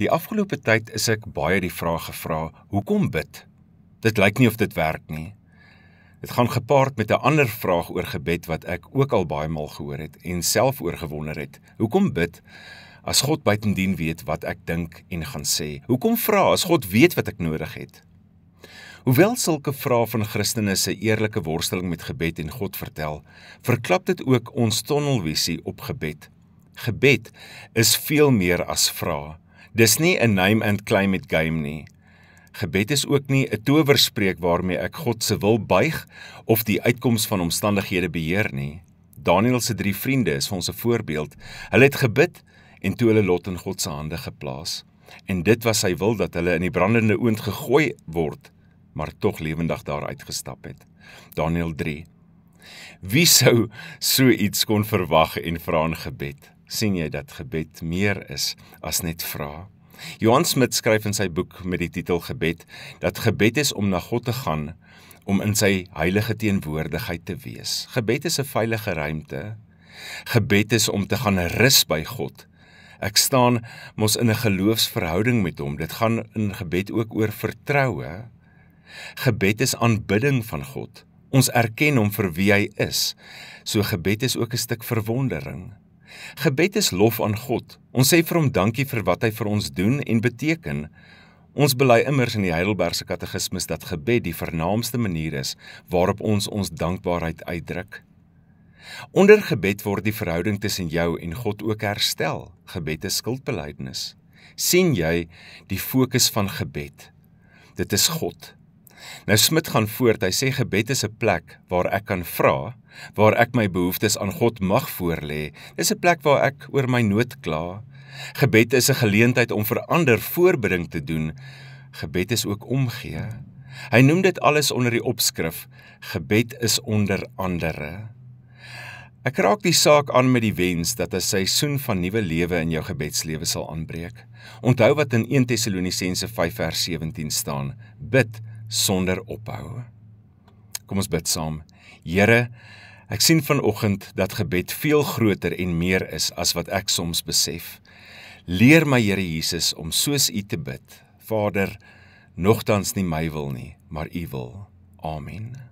Die afgelope tyd is ek baie die vraag gevra, hoekom bid? Dit lyk nie of dit werk nie. Dit gaan gepaard met 'n ander vraag oor gebed wat ek ook al baie maal gehoor het en self oor gewonder het. Hoekom bid as God buitendien weet wat ek dink en gaan sê? Hoekom vra as God weet wat ek nodig het? Hoewel sulke vrae van Christene se eerlike worsteling met gebed en God vertel, verklap dit ook ons tunnelvisie op gebed. Gebed is veel meer as vra. Dis nie 'n name and claim it game nie. Gebed is ook nie 'n towerspreek waarmee ek God se wil buig of die uitkoms van omstandighede beheer nie. Daniël se 3 vriende is vir ons 'n voorbeeld. Hulle het gebid en toe hulle lot in God se hande geplaas. En dit was sy wil dat hulle in die brandende oond gegooi word, maar tog lewendig daar uitgestap het. Daniël 3. Wie sou so iets kon verwag en vra in gebed? Sien jy dat gebed meer is as net vra? Johan Smit skryf in sy boek met die titel Gebed, dat gebed is om na God te gaan, om in sy heilige teenwoordigheid te wees. Gebed is 'n veilige ruimte. Gebed is om te gaan rus by God. Ek staan mos in 'n geloofsverhouding met hom. Dit gaan in gebed ook oor vertroue. Gebed is aanbidding van God. Ons erken hom vir wie hy is. So gebed is ook 'n stuk verwondering. Gebed is lof aan God. Ons sê vir hom dankie vir wat hy vir ons doen en beteken. Ons bely immers in die Heidelbergse Katekismus dat gebed die vernaamste manier is waarop ons dankbaarheid uitdruk. Onder gebed word die verhouding tussen jou en God ook herstel. Gebed is skuldbelydenis. Sien jy die fokus van gebed? Dit is God. Nou Smit gaan voort, hy sê gebed is 'n plek waar ek kan vra, waar ek my behoeftes aan God mag voorlê. Dis 'n plek waar ek oor my nood kla. Gebed is 'n geleentheid om vir ander voorbidding te doen. Gebed is ook omgee. Hy noem dit alles onder die opskrif, gebed is onder andere. Ek raak die saak aan met die wens dat 'n seisoen van nuwe lewe in jou gebedslewe sal aanbreek. Onthou wat in 1 Tessalonisense 5 vers 17 staan, bid sonder ophou. Kom ons bid saam. Here, ek sien vanoggend dat gebed veel groter en meer is as wat ek soms besef. Leer my Here Jesus om soos U te bid. Vader, nogtans nie my wil nie, maar U wil. Amen.